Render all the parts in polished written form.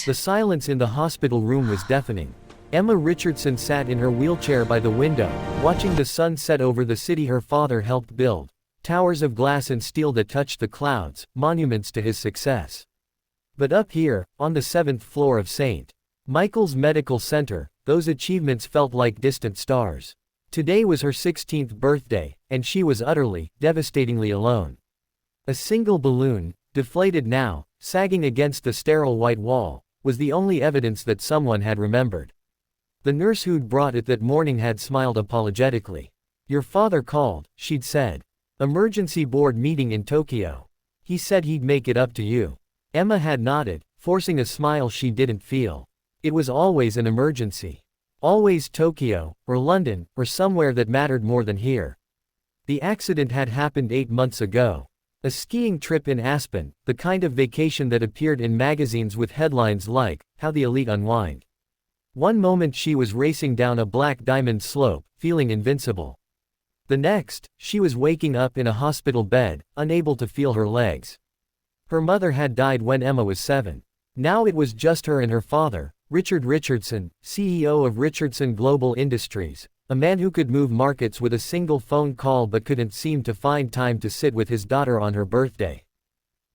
The silence in the hospital room was deafening. Emma Richardson sat in her wheelchair by the window, watching the sun set over the city her father helped build. Towers of glass and steel that touched the clouds, monuments to his success. But up here, on the 7th floor of St. Michael's Medical Center, those achievements felt like distant stars. Today was her 16th birthday, and she was utterly, devastatingly alone. A single balloon, deflated now, sagging against the sterile white wall, was the only evidence that someone had remembered. The nurse who'd brought it that morning had smiled apologetically. "Your father called," she'd said. "Emergency board meeting in Tokyo. He said he'd make it up to you." Emma had nodded, forcing a smile she didn't feel. It was always an emergency. Always Tokyo, or London, or somewhere that mattered more than here. The accident had happened 8 months ago. A skiing trip in Aspen, the kind of vacation that appeared in magazines with headlines like, "How the Elite Unwind." One moment she was racing down a black diamond slope, feeling invincible. The next, she was waking up in a hospital bed, unable to feel her legs. Her mother had died when Emma was 7. Now it was just her and her father, Richard Richardson, CEO of Richardson Global Industries, a man who could move markets with a single phone call but couldn't seem to find time to sit with his daughter on her birthday.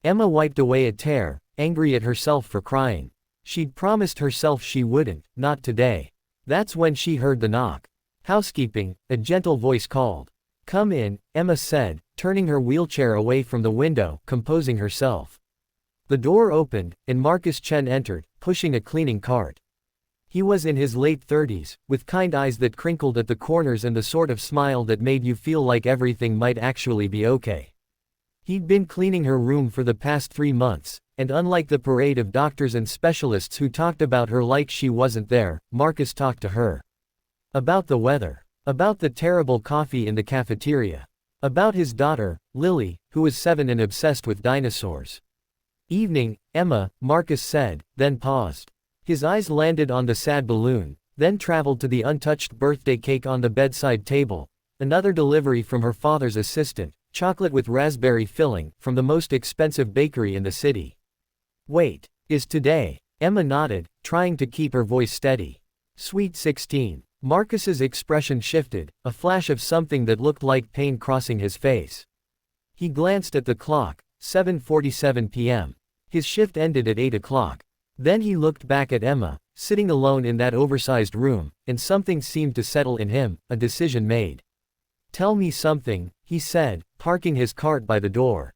Emma wiped away a tear, angry at herself for crying. She'd promised herself she wouldn't, not today. That's when she heard the knock. "Housekeeping," a gentle voice called. "Come in," Emma said, turning her wheelchair away from the window, composing herself. The door opened, and Marcus Chen entered, pushing a cleaning cart. He was in his late 30s, with kind eyes that crinkled at the corners and the sort of smile that made you feel like everything might actually be okay. He'd been cleaning her room for the past 3 months, and unlike the parade of doctors and specialists who talked about her like she wasn't there, Marcus talked to her. About the weather. About the terrible coffee in the cafeteria. About his daughter, Lily, who was 7 and obsessed with dinosaurs. "Evening, Emma," Marcus said, then paused. His eyes landed on the sad balloon, then traveled to the untouched birthday cake on the bedside table, another delivery from her father's assistant, chocolate with raspberry filling, from the most expensive bakery in the city. "Wait, is today?" Emma nodded, trying to keep her voice steady. "Sweet 16. Marcus's expression shifted, a flash of something that looked like pain crossing his face. He glanced at the clock, 7:47 p.m. His shift ended at 8 o'clock. Then he looked back at Emma, sitting alone in that oversized room, and something seemed to settle in him, a decision made. "Tell me something," he said, parking his cart by the door.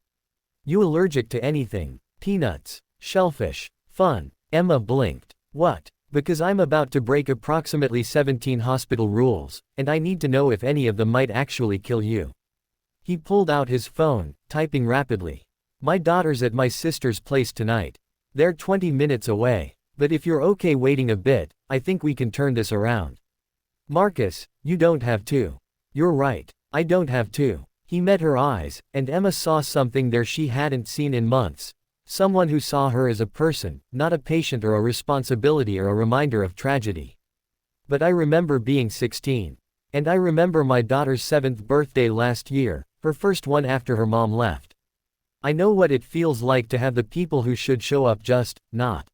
"You allergic to anything? Peanuts? Shellfish? Fun?" Emma blinked. "What?" "Because I'm about to break approximately 17 hospital rules, and I need to know if any of them might actually kill you." He pulled out his phone, typing rapidly. "My daughter's at my sister's place tonight. They're 20 minutes away. But if you're okay waiting a bit, I think we can turn this around." "Marcus, you don't have to." "You're right. I don't have to." He met her eyes, and Emma saw something there she hadn't seen in months. Someone who saw her as a person, not a patient or a responsibility or a reminder of tragedy. "But I remember being 16. And I remember my daughter's 7th birthday last year, her first one after her mom left. I know what it feels like to have the people who should show up just, not."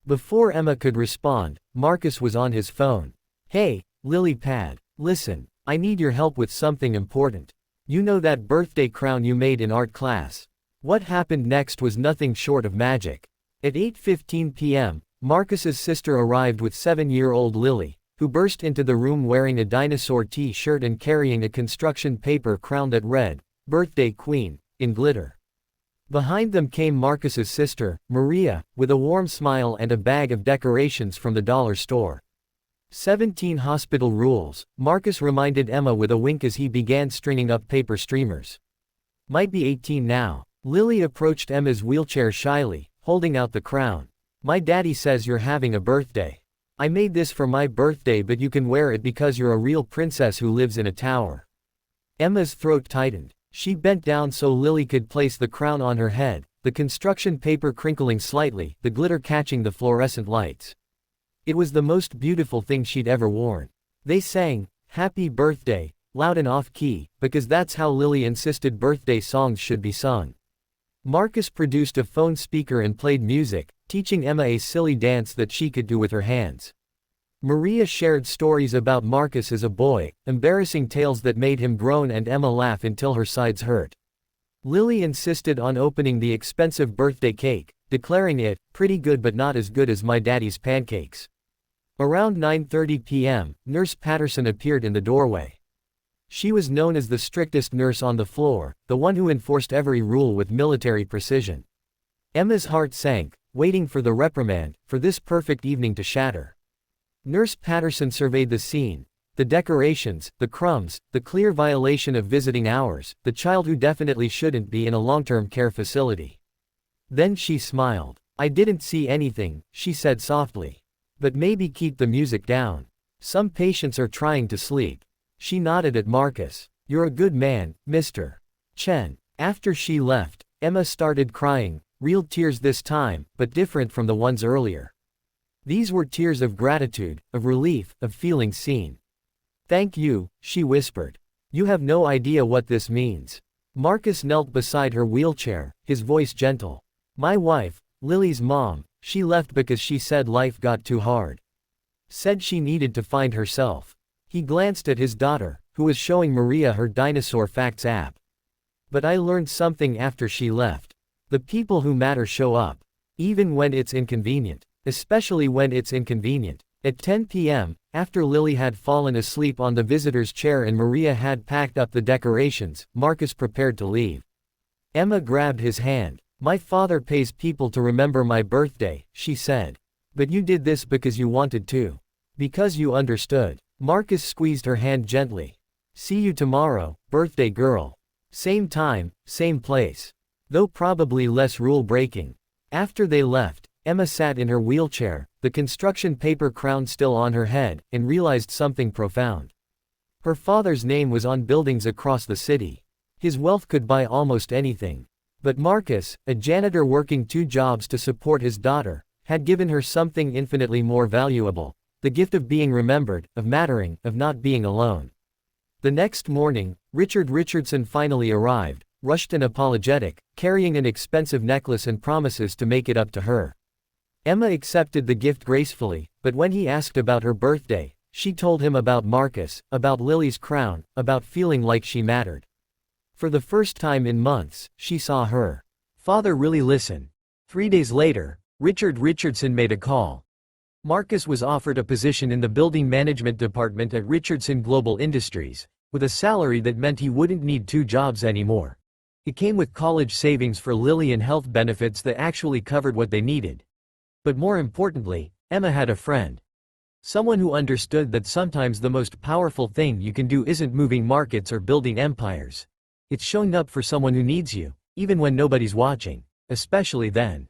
Before Emma could respond, Marcus was on his phone. "Hey, Lily Pad, listen, I need your help with something important. You know that birthday crown you made in art class?" What happened next was nothing short of magic. At 8:15 p.m., Marcus's sister arrived with 7-year-old Lily, who burst into the room wearing a dinosaur t-shirt and carrying a construction paper crown that read, "Birthday Queen," in glitter. Behind them came Marcus's sister, Maria, with a warm smile and a bag of decorations from the dollar store. 17 hospital rules, Marcus reminded Emma with a wink as he began stringing up paper streamers. "Might be 18 now." Lily approached Emma's wheelchair shyly, holding out the crown. "My daddy says you're having a birthday. I made this for my birthday, but you can wear it because you're a real princess who lives in a tower." Emma's throat tightened. She bent down so Lily could place the crown on her head, the construction paper crinkling slightly, the glitter catching the fluorescent lights. It was the most beautiful thing she'd ever worn. They sang, "Happy Birthday," loud and off-key, because that's how Lily insisted birthday songs should be sung. Marcus produced a phone speaker and played music, teaching Emma a silly dance that she could do with her hands. Maria shared stories about Marcus as a boy, embarrassing tales that made him groan and Emma laugh until her sides hurt. Lily insisted on opening the expensive birthday cake, declaring it, "pretty good but not as good as my daddy's pancakes." Around 9:30 p.m., Nurse Patterson appeared in the doorway. She was known as the strictest nurse on the floor, the one who enforced every rule with military precision. Emma's heart sank, waiting for the reprimand, for this perfect evening to shatter. Nurse Patterson surveyed the scene. The decorations, the crumbs, the clear violation of visiting hours, the child who definitely shouldn't be in a long-term care facility. Then she smiled. "I didn't see anything," she said softly. "But maybe keep the music down. Some patients are trying to sleep." She nodded at Marcus. "You're a good man, Mr. Chen." After she left, Emma started crying, real tears this time, but different from the ones earlier. These were tears of gratitude, of relief, of feeling seen. "Thank you," she whispered. "You have no idea what this means." Marcus knelt beside her wheelchair, his voice gentle. "My wife, Lily's mom, she left because she said life got too hard. Said she needed to find herself." He glanced at his daughter, who was showing Maria her Dinosaur Facts app. "But I learned something after she left. The people who matter show up. Even when it's inconvenient. Especially when it's inconvenient." At 10 p.m., after Lily had fallen asleep on the visitor's chair and Maria had packed up the decorations, Marcus prepared to leave. Emma grabbed his hand. "My father pays people to remember my birthday," she said. "But you did this because you wanted to. Because you understood." Marcus squeezed her hand gently. "See you tomorrow, birthday girl. Same time, same place. Though probably less rule-breaking." After they left, Emma sat in her wheelchair, the construction paper crown still on her head, and realized something profound. Her father's name was on buildings across the city. His wealth could buy almost anything. But Marcus, a janitor working 2 jobs to support his daughter, had given her something infinitely more valuable: the gift of being remembered, of mattering, of not being alone. The next morning, Richard Richardson finally arrived, rushed and apologetic, carrying an expensive necklace and promises to make it up to her. Emma accepted the gift gracefully, but when he asked about her birthday, she told him about Marcus, about Lily's crown, about feeling like she mattered. For the first time in months, she saw her father really listen. 3 days later, Richard Richardson made a call. Marcus was offered a position in the building management department at Richardson Global Industries, with a salary that meant he wouldn't need 2 jobs anymore. It came with college savings for Lily and health benefits that actually covered what they needed. But more importantly, Emma had a friend. Someone who understood that sometimes the most powerful thing you can do isn't moving markets or building empires. It's showing up for someone who needs you, even when nobody's watching, especially then.